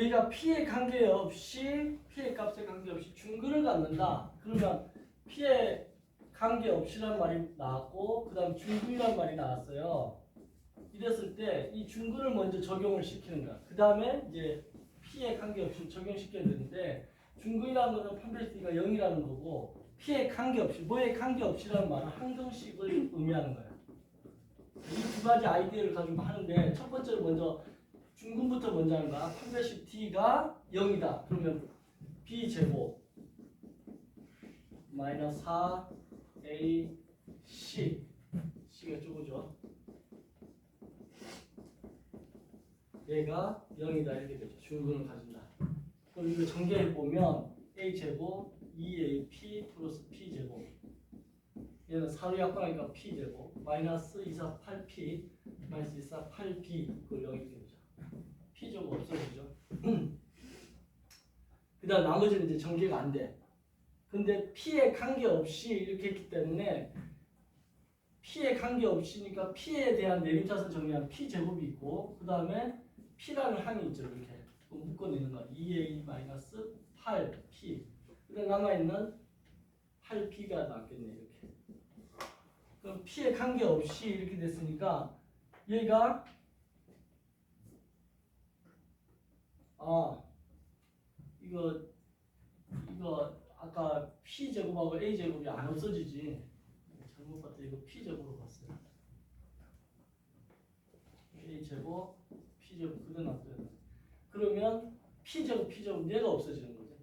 [SPEAKER 1] 얘가 p에 관계없이 p의 값에 관계없이 중근을 갖는다. 그러면 p에 관계없이란 말이 나왔고 그 다음 중근이란 말이 나왔어요. 이랬을 때 이 중근을 먼저 적용을 시키는 거야. 그 다음에 이제 p에 관계없이 적용시켜야 되는데 중근이라는 거는 판별식 t가 0이라는 거고 p에 관계없이 뭐에 관계없이라는 말은 항등식을 의미하는 거야. 이 두 가지 아이디어를 가지고 하는데 첫 번째로 먼저 중근부터 먼저 하는 거야. 판별식 t가 0이다. 그러면 b제곱 마이너스 4ac c가 쪼그죠. 얘가 0이다 이렇게 되죠. 중근을 가진다. 그럼 이거 전개해 보면 a제곱 2ap 플러스 p제곱 얘는 4로 약분하니까 p제곱 마이너스 248p 마이너스 248b 그걸 여기 이렇게 되죠. p제곱 없어지죠. 그 다음 나머지는 이제 전개가 안 돼. 근데 p에 관계없이 이렇게 했기 때문에 p에 관계없이니까 p에 대한 내림차순 정리한 p제곱이 있고 그 다음에 p라는 항이 있죠. 이렇게 묶어내는 거 2a-8p 그 다음 남아있는 8p가 남겠네. 이렇게 그럼 p에 관계없이 이렇게 됐으니까 얘가 이거 아까 p제곱하고 a제곱이 안 없어지지. 잘못 봤다. 이거 p제곱으로 봤어요. a제곱 p제곱 그대로 놔둬야 돼. 그러면 p제곱 얘가 없어지는 거죠.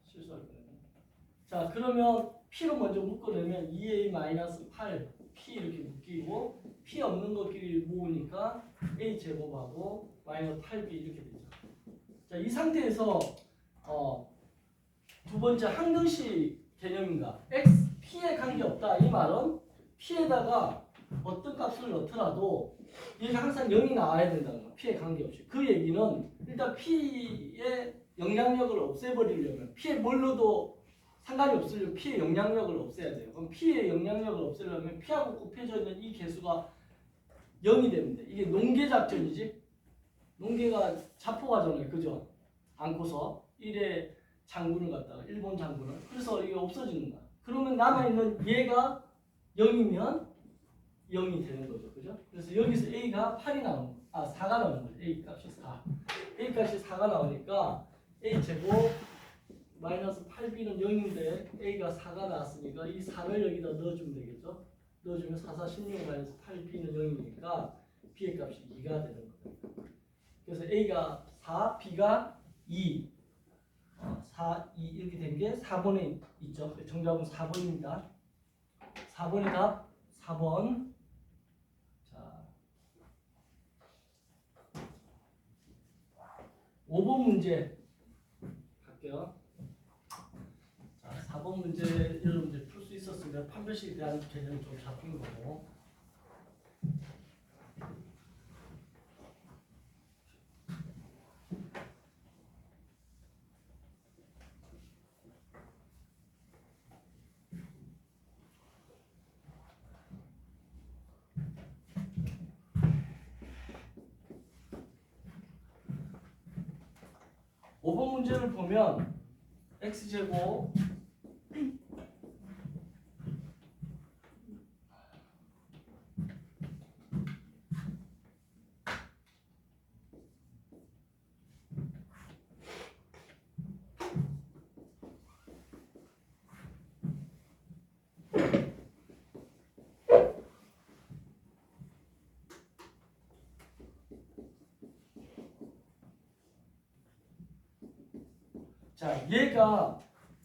[SPEAKER 1] 실수했거든요. 자 그러면 p로 먼저 묶어내면 2a-8 p 이렇게 묶이고 p 없는 것끼리 모으니까 a제곱하고 마이너스 8b 이렇게 되죠. 자 이 상태에서 두 번째 항등식 개념인가? x, p에 관계없다. 이 말은 p에다가 어떤 값을 넣더라도 얘가 항상 0이 나와야 된다는 거야. p에 관계없이. 그 얘기는 일단 p의 영향력을 없애버리려면 p에 뭘 넣어도 상관이 없으려면 p의 영향력을 없애야 돼요. 그럼 p의 영향력을 없애려면 p하고 곱해져 있는 이 개수가 0이 됩니다. 이게 농계 작전이지. 농계가 자포가잖아요. 그죠? 않고서 1의 장군을 갖다가 일본 장군을 그래서 이게 없어지는 거야. 그러면 남아있는 얘가 0이면 0이 되는 거죠. 그죠? 그래서 여기서 a가 8이 나오는 거 4가 나오는 거죠. a 값이 4. a 값이 4가 나오니까 a 제곱 마이너스 8b는 0인데 a가 4가 나왔으니까 이 4를 여기다 넣어주면 되겠죠. 넣어주면 4, 4, 16 마이너스 8b는 0이니까 b의 값이 2가 되는 거예요. 그래서 a가 4, b가 2 4, 2 이렇게 된 게 4번에 있죠. 정답은 4번입니다. 4번의 답 4번. 자, 5번 문제 갈게요. 자, 4번 문제 여러분들 풀 수 있었으면 판별식에 대한 개념이 좀 잡힌 거고. 오 번 문제를 보면 x제곱 자, 얘가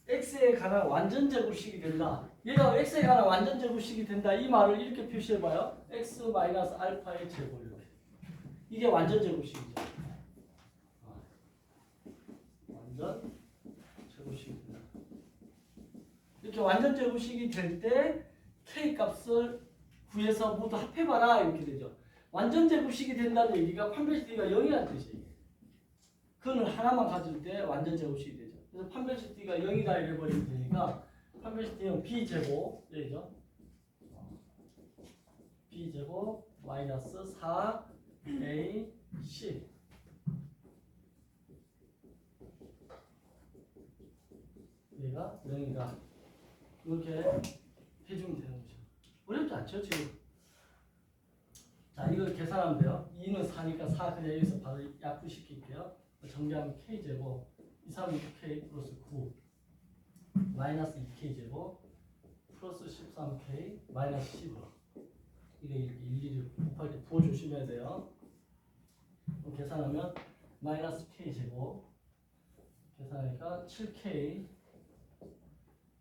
[SPEAKER 1] x에 관한 완전 제곱식이 된다. 얘가 x에 관한 완전 제곱식이 된다. 이 말을 이렇게 표시해봐요. x 마이너스 알파의 제곱 이렇게. 이게 완전 제곱식이죠. 완전 제곱식이 된다. 이렇게 완전 제곱식이 될 때 k 값을 구해서 모두 합해봐라 이렇게 되죠. 완전 제곱식이 된다는 얘기가 판별식 D가 0이라는 뜻이에요. 그거는 하나만 가질 때 완전 제곱식이 되죠. 그래서 판별식 D가 0이다 이래버리면 되니까 판별식 D는 B제곱 얘죠. B제곱 마이너스 4AC 얘가 0이다. 이렇게 해주면 되는 거죠. 어렵지 않죠 지금? 자 이걸 계산하면 돼요. 2는 4니까 4 그냥 여기서 바로 약분시킬게요. 정리하면 K제곱 2, 3, 6K 플러스 9 마이너스 2K제곱 플러스 13K 마이너스 10으로 이게 일일이 곱할 때 부호 조심해야 돼요. 계산하면 마이너스 K제곱 계산하니까 7K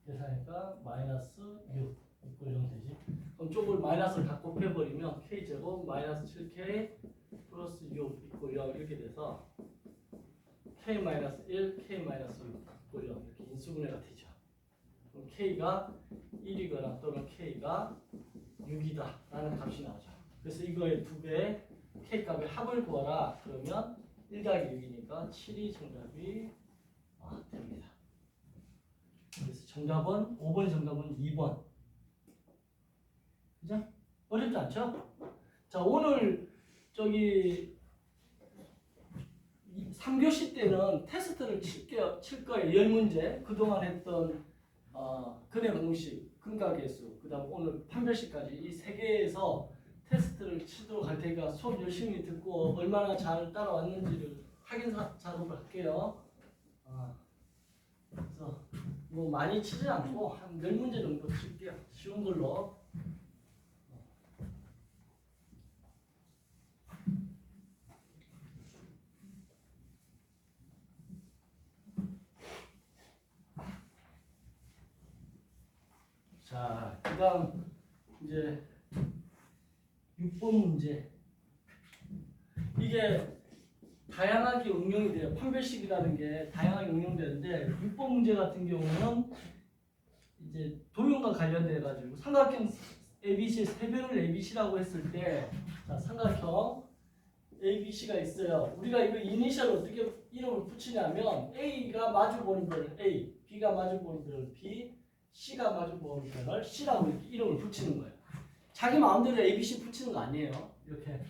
[SPEAKER 1] 계산하니까 마이너스 6 이꼴 0 되지. 그럼 쪽을 마이너스를 다 곱해버리면 K제곱 마이너스 7K 플러스 6 이꼴 0 이렇게 돼서 k-1, k-6 이렇게 인수분해가 되죠. 그럼 k가 1이거나 또는 k가 6이다 라는 값이 나오죠. 그래서 이거의 두 배의 k 값의 합을 구하라. 그러면 1 더하기 6이니까 7이 정답이 됩니다. 그래서 정답은 5번이 정답은 2번. 그죠? 어렵지 않죠? 자, 오늘 저기 3교시 때는 테스트를 칠 거예요. 10문제. 그동안 했던 근해 공식, 근각계수, 그 다음 오늘 판별식까지 이 세 개에서 테스트를 치도록 할 테니까 수업 열심히 듣고 얼마나 잘 따라왔는지를 확인 작업을 할게요. 그래서 뭐 많이 치지 않고 한 10문제 정도 칠게요. 쉬운 걸로. 자, 그 다음 이제 6번 문제. 이게 다양하게 응용이 돼요. 판별식이라는 게 다양하게 응용되는데 6번 문제 같은 경우는 이제 도형과 관련돼 가지고 삼각형 ABC 세 변을 ABC라고 했을 때 자, 삼각형 ABC가 있어요. 우리가 이거 이니셜 어떻게 이름을 붙이냐면 A가 마주보는 변을 A, B가 마주보는 변을 B, C가 마주보는 변을 C라고 이렇게 이름을 붙이는 거예요. 자기 마음대로 ABC 붙이는 거 아니에요. 이렇게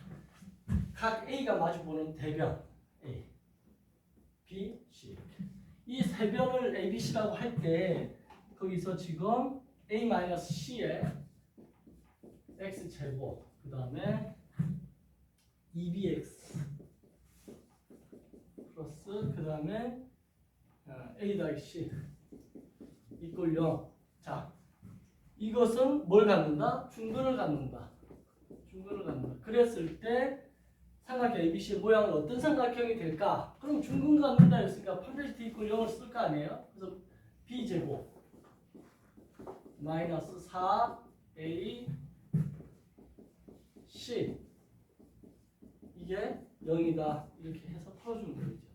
[SPEAKER 1] 각 A가 마주보는 대변 A, B, C 이렇게. 이 세 변을 ABC라고 할 때 거기서 지금 A-C에 X제곱 그 다음에 2bx 플러스 그 다음에 A-C 이꼴 0. 자, 이것은 뭘 갖는다? 중근을 갖는다. 중근을 갖는다. 그랬을 때 삼각형 ABC의 모양은 어떤 삼각형이 될까? 그럼 중근 갖는다 했으니까 판별식 D 이꼴 0을 쓸 거 아니에요? 그래서 B제곱 마이너스 4A C 이게 0이다 이렇게 해서 풀어주면 되겠죠.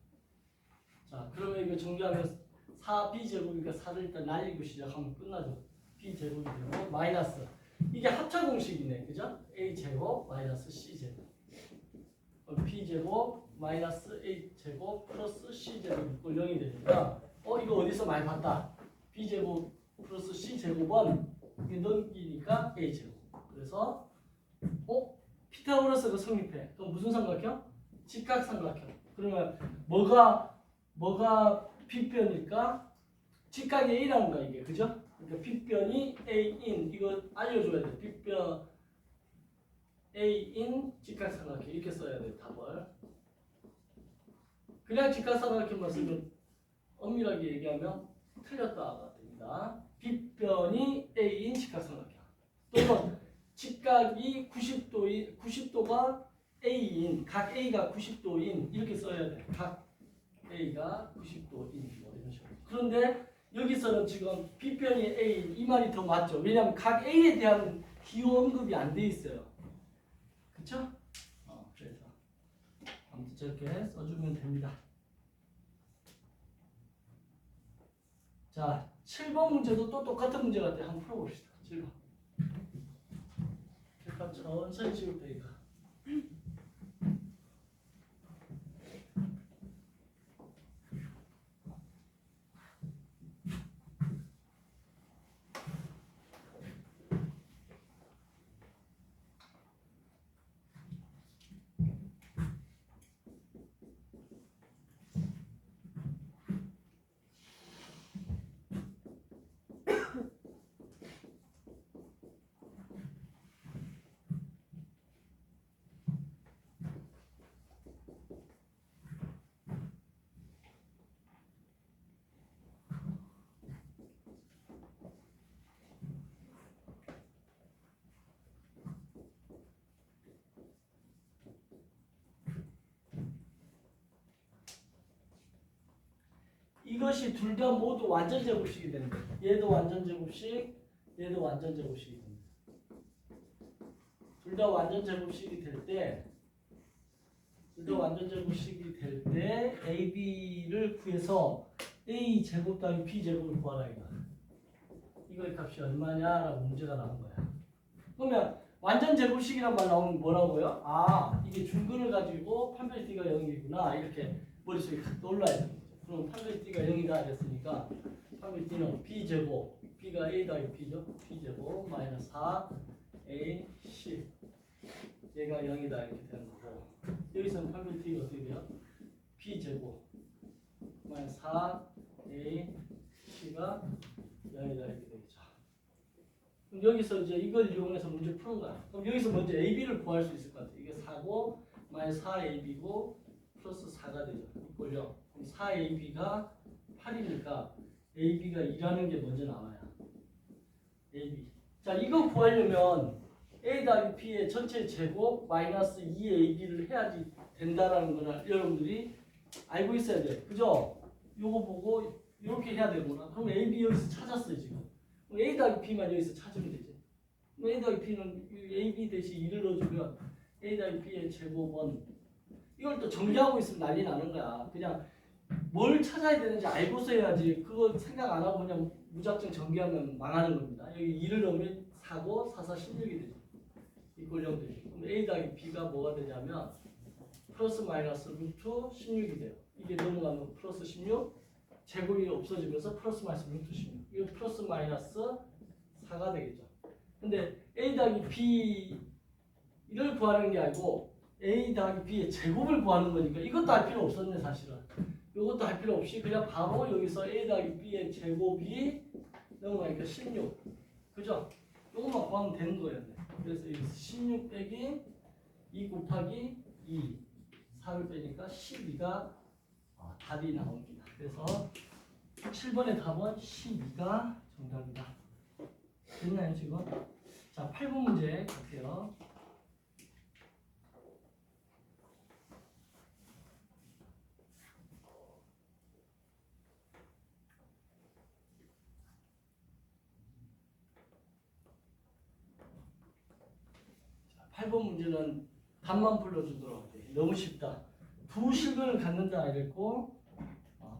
[SPEAKER 1] 자, 그러면 이거 정리하면 4B제곱이니까 4를 일단 날리고 시작하면 끝나죠. B제곱이 되고 마이너스 이게 합차 공식이네. 그죠? A제곱 마이너스 C제곱 B제곱 마이너스 A제곱 플러스 C제곱 이꼴 0이 되니까 이거 어디서 많이 봤다. B제곱 플러스 C제곱은 이게 넘기니까 A제곱. 그래서 피타고라스가 성립해. 그럼 무슨 삼각형? 직각삼각형. 그러면 뭐가 빗변일까? 직각이 A라는 거야 이게. 그죠? 그러니까 빗변이 A인 이거 알려줘야 돼. 빗변 A인 직각삼각형 이렇게 써야 돼 답을. 그냥 직각삼각형만 쓰면 엄밀하게 얘기하면 틀렸다가 됩니다. 빗변이 A인 직각삼각형. 또는 직각이 90도가 A인, 각 A가 90도인 이렇게 써야 돼. 각 A가 90도인 뭐 이런 식으로. 그런데 여기서는 지금 B편이 A인 이 말이 더 맞죠. 왜냐하면 각 A에 대한 기호 언급이 안 돼 있어요. 그쵸? 그래서 아무튼 저렇게 써주면 됩니다. 자, 7번 문제도 또 똑같은 문제 같아요. 한번 풀어봅시다. 7번. 그러니까 천천히 지울 테니까. 이것이 둘 다 모두 완전 제곱식이 된다. 얘도 완전 제곱식, 얘도 완전 제곱식이 됩니다. 둘 다 완전 제곱식이 될 때 이제 완전 제곱식이 될 때 AB를 구해서 A 제곱 더하기 B 제곱을 구하라 이거. 이거의 값이 얼마냐라고 문제가 나온 거야. 그러면 완전 제곱식이란 말 나오면 뭐라고요? 아, 이게 중근을 가지고 판별 D가 0이구나 이렇게 머릿속에 떠올라야 되는 거죠. 그럼 판별 D가 0이다 이랬으니까 판별 D는 B 제곱, B가 A 더하기 B죠. B 제곱 마이너스 4A C 얘가 0이다 이렇게 되는 거고, 여기서는 판별 D가 어떻게 돼요? B 제곱 마이너스 4A C가 0이다 이렇게 되겠죠. 그럼 여기서 이제 이걸 이용해서 문제 푸는 거야. 그럼 여기서 먼저 AB를 구할 수 있을 것 같아. 이게 4고 마이너스 4AB고 플러스 4가 되죠. 이꼴요. 그럼 4AB가 8이니까 AB가 2라는 게 먼저 나와요. AB. 자, 이거 구하려면 A 더하기 B의 전체 제곱 마이너스 2AB를 해야지 된다라는 거를 여러분들이 알고 있어야 돼. 그죠? 요거 보고 이렇게 해야 되구나. 그럼 AB 여기서 찾았어요, 지금. 그럼 A 더하기 B만 여기서 찾으면 되지. 그럼 A 더하기 B는 AB 대신 2를 넣어주면 A 더하기 B의 제곱은, 이걸 또 정리하고 있으면 난리 나는 거야. 그냥 뭘 찾아야 되는지 알고서 해야지. 그거 생각 안 하고 그냥 무작정 전개하면 망하는 겁니다. 여기 2를 넣으면 4고 4, 4, 16이 되죠. 이꼴 0 되죠. 그럼 A 더하기 B가 뭐가 되냐면 플러스 마이너스 루트 16이 돼요. 이게 넘어가면 플러스 16, 제곱이 없어지면서 플러스 마이너스 루트 16. 이거 플러스 마이너스 4가 되겠죠. 근데 A 더하기 B를 구하는 게 아니고 A 더하기 B의 제곱을 구하는 거니까 이것도 할 필요 없었네 사실은. 이것도 할 필요 없이 그냥 바로 여기서 A 더하기 B의 제곱이 넘어가니까 16. 그죠? 이것만 구하면 되는 거예요. 그래서 여기서 16 빼기 2 곱하기 2 4를 빼니까 12가 답이 나옵니다. 그래서 7번의 답은 12가 정답이다. 됐나요 지금? 자, 8번 문제 갈게요. 자, 8번 문제는 답만 불러주도록 할게요. 너무 쉽다. 두 실근을 갖는다 이랬고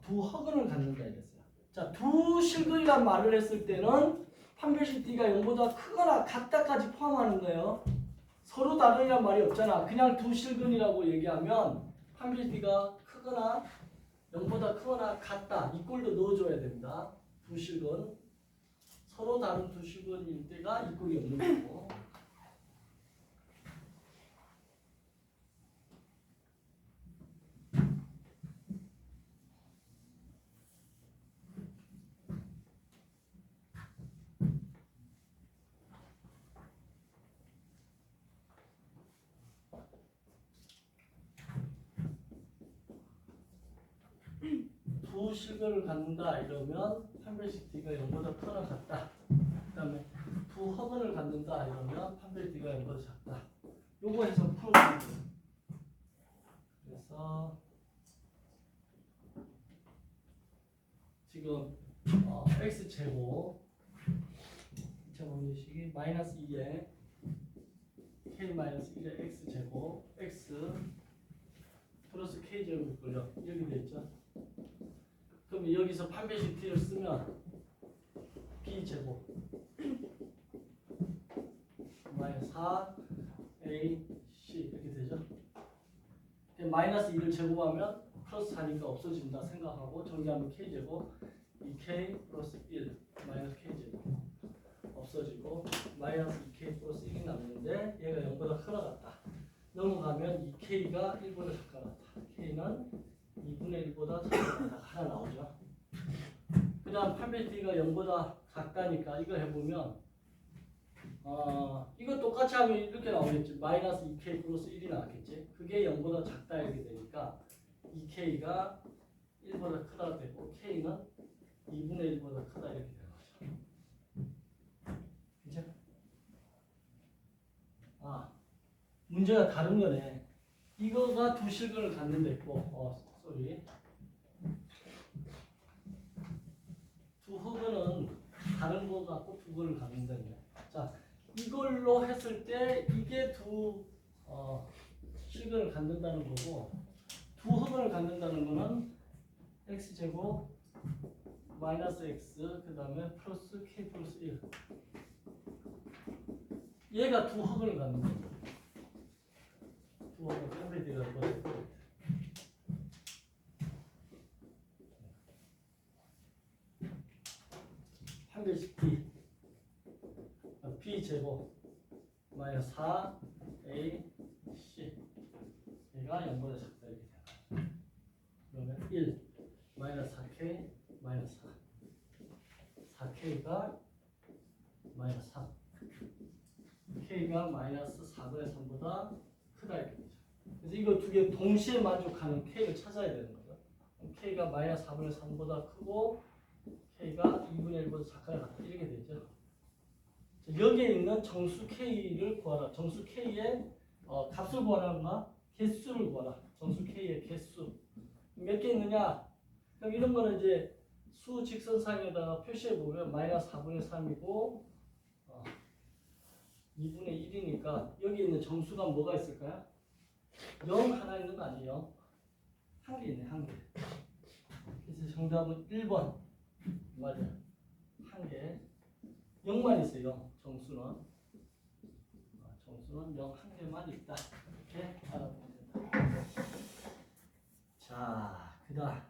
[SPEAKER 1] 두 허근을 갖는다 이랬어요. 자, 두 실근이란 말을 했을 때는 판별식 D가 0보다 크거나 같다까지 포함하는 거예요. 서로 다르란 말이 없잖아. 그냥 두 실근이라고 얘기하면 판별식 D가 크거나 0보다 크거나 같다. 이 꼴도 넣어줘야 됩니다. 두 실근. 서로 다른 두 실근일 때가 이 꼴이 없는 거고. 두 실근을 갖는다 이러면 판별식 D가 0보다 크거나 같다. 그 다음에 두 허근을 갖는다 이러면 판별식 D가 0보다 작다. 요거 해서 풀어주면 돼요. 그래서 지금 x제곱 2차 방정식이 마이너스 2에 k 마이너스 1의 x제곱 x 플러스 k제곱일 걸요. 이렇게 되어있죠. 그럼 여기서 판별식 T를 쓰면 B제곱 마이너스 4AC 이렇게 되죠. 마이너스 2를 제곱하면 플러스 4니까 없어진다 생각하고 정리하면 K제곱 2K 플러스 1 마이너스 K제곱 없어지고 마이너스 2K 플러스 1이 남는데 얘가 0보다 크다 같다. 넘어가면 2K가 1보다 작다 같다. K는 2분의 1보다 작다 같다. 하나 나오죠. 그 다음 판별 D가 0보다 작다니까 이거 해보면 이거 똑같이 하면 이렇게 나오겠지. 마이너스 2K 플러스 1이 나왔겠지. 그게 0보다 작다 이렇게 되니까 2K가 1보다 크다 되고 K는 2분의 1보다 크다 이렇게 되는 거죠. 그죠? 문제가 다른 거네. 이거가 두 실근을 갖는 데 있고 두 허근은 다른 거 갖고 두 거를 갖는다는 거야. 자, 이걸로 했을 때 이게 두 실근을 갖는다는 거고, 두 흡을 갖는다는 거는 x제곱 마이너스 x 그 다음에 플러스 k 플러스 1. 얘가 두 흡을 갖는 거예요. 두 흡을 컴플리트라고 해요. 한 개씩 b 제곱 마이너스 4 a c 얘가 0보다 작다 이렇게 돼요. 그러면 1 마이너스 4k 마이너스 4 4k가 마이너스 3 k가 마이너스 4분의 3보다 크다 이렇게 되죠. 그래서 이거 두 개 동시에 만족하는 k를 찾아야 되는 거죠. k가 마이너스 4분의 3보다 크고 k가 2분의 1보다 작거나 같다 이렇게 되죠. 여기에 있는 정수 k를 구하라. 정수 k의 값을 구하라는가? 개수를 구하라. 정수 k의 개수 몇 개 있느냐? 그럼 이런 거는 이제 수 직선상에다가 표시해 보면 마이너스 4분의 3이고 2분의 1이니까 여기 있는 정수가 뭐가 있을까요? 0 하나 있는 거 아니에요? 한 개 있네, 한 개. 그래서 정답은 1번. 맞아요. 한 개. 0만 있어요. 정수는. 정수는 0 한 개만 있다. 이렇게 알아보면 된다. 자, 그 다음.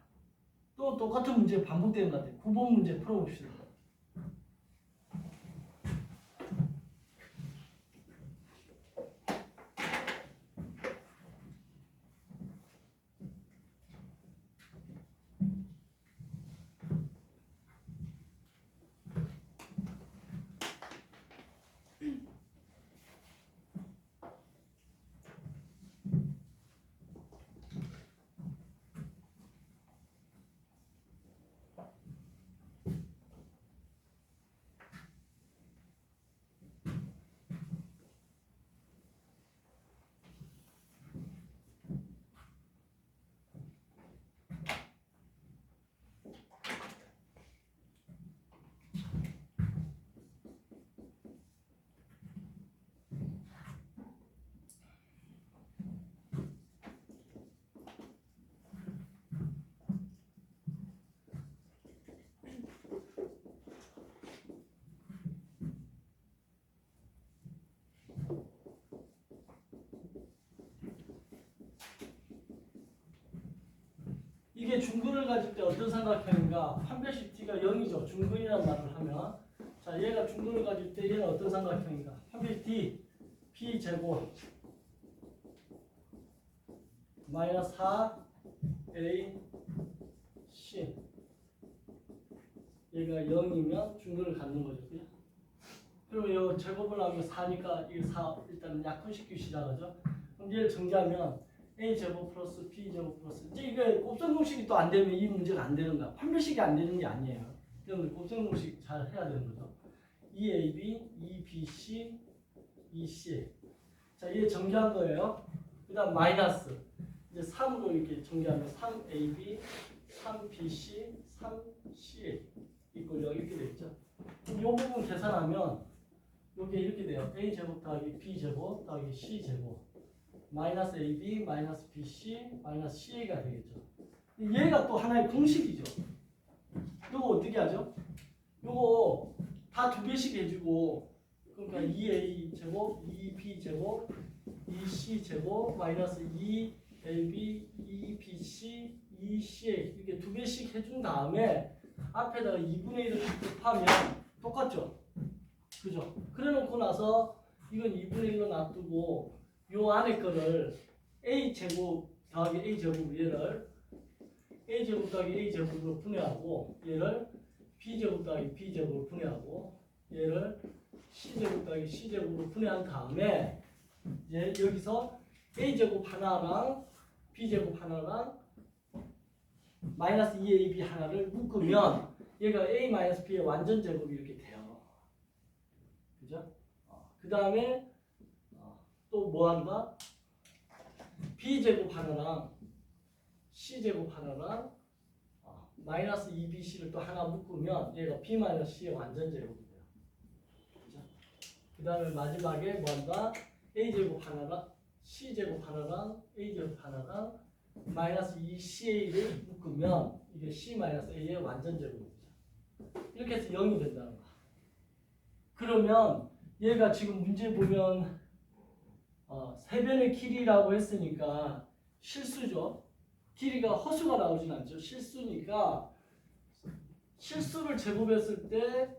[SPEAKER 1] 또 똑같은 문제 반복되는 것 같아요. 9번 문제 풀어봅시다. 이게 중근을 가질 때 어떤 삼각형인가? 판별식 t가 0이죠. 중근이라는 말을 하면. 자, 얘가 중근을 가질 때 얘는 어떤 삼각형인가? 판별식 t, p 제곱 마이너스 4 a c 얘가 0이면 중근을 갖는 거죠. 그죠? 그러면 이 제곱을 하면 4니까 이 4 일단 약분시키기 시작하죠. 그럼 얘를 정리하면 a 제곱 플러스 b 제곱 플러스 이제 이게 곱셈공식이 또 안 되면 이 문제가 안 되는 거야. 판별식이 안 되는 게 아니에요. 그럼 곱셈공식 잘 해야 되는 거죠. 2ab, 2bc, 2c. 자, 얘 정리한 거예요. 그다음 마이너스 이제 3으로 이렇게 정리하면 3ab, 3bc, 3c 이꼴 0 이렇게 되죠. 그럼 이 부분 계산하면 이게 이렇게 돼요. a 제곱 더하기 b 제곱 더하기 c 제곱 마이너스 AB, 마이너스 BC, 마이너스 CA가 되겠죠. 얘가 또 하나의 공식이죠. 이거 어떻게 하죠? 이거 다 두 개씩 해주고 그러니까 2A 제곱, 2B 제곱, 2C 제곱, 마이너스 2AB, 2BC, 2CA 이렇게 두 개씩 해준 다음에 앞에다가 2분의 1을 곱하면 똑같죠? 그죠? 그래 놓고 나서 이건 2분의 1로 놔두고 요 안에 거를 a제곱 더하기 a제곱 얘를 a제곱 더하기 a제곱으로 분해하고 얘를 b제곱 더하기 b제곱으로 분해하고 얘를 c제곱 더하기 c제곱으로 분해한 다음에 이제 여기서 a제곱 하나랑 b제곱 하나랑 마이너스 2ab 하나를 묶으면 얘가 a 마이너스 b의 완전 제곱이 이렇게 돼요. 그죠? 그 다음에 또 뭐 한다? b제곱 하나랑 c제곱 하나랑 마이너스 2bc를 또 하나 묶으면 얘가 b 마이너스 c의 완전 제곱이 돼요. 그죠? 그 다음에 마지막에 뭐 한다? a제곱 하나랑 C제곱 하나랑 A제곱 하나랑 마이너스 2CA를 묶으면 이게 C 마이너스 A의 완전 제곱입니다. 이렇게 해서 0이 된다는 거야. 그러면 얘가 지금 문제 보면 세변의 길이라고 했으니까 실수죠. 길이가 허수가 나오진 않죠. 실수니까 실수를 제곱했을 때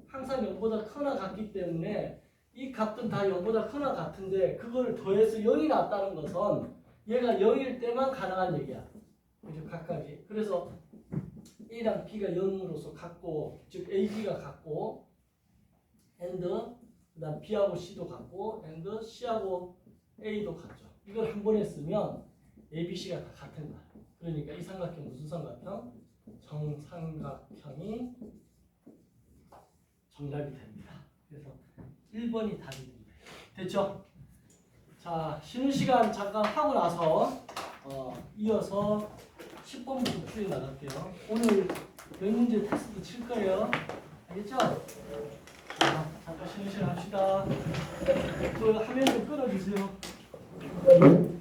[SPEAKER 1] 항상 0보다 크거나 같기 때문에 이 값은 다 0보다 크거나 같은데 그걸 더해서 0이 났다는 것은 얘가 0일 때만 가능한 얘기야. 그죠? 각각이. 그래서 A랑 B가 0으로서 같고, 즉 AB가 같고, and 그다음 B하고 C도 같고, and C하고 A도 같죠. 이걸 한 번에 쓰면 ABC가 다 같은 거야. 그러니까 이 삼각형 무슨 삼각형? 정삼각형이 정답이 됩니다. 그래서 1번이 답이 됩니다. 됐죠? 자, 쉬는 시간 잠깐 하고 나서 이어서 10번부터 풀이 나갈게요. 오늘 몇 문제 테스트 칠 거예요. 알겠죠? 자, 잠깐 쉬는 시간 합시다. 그 화면 좀 끌어주세요.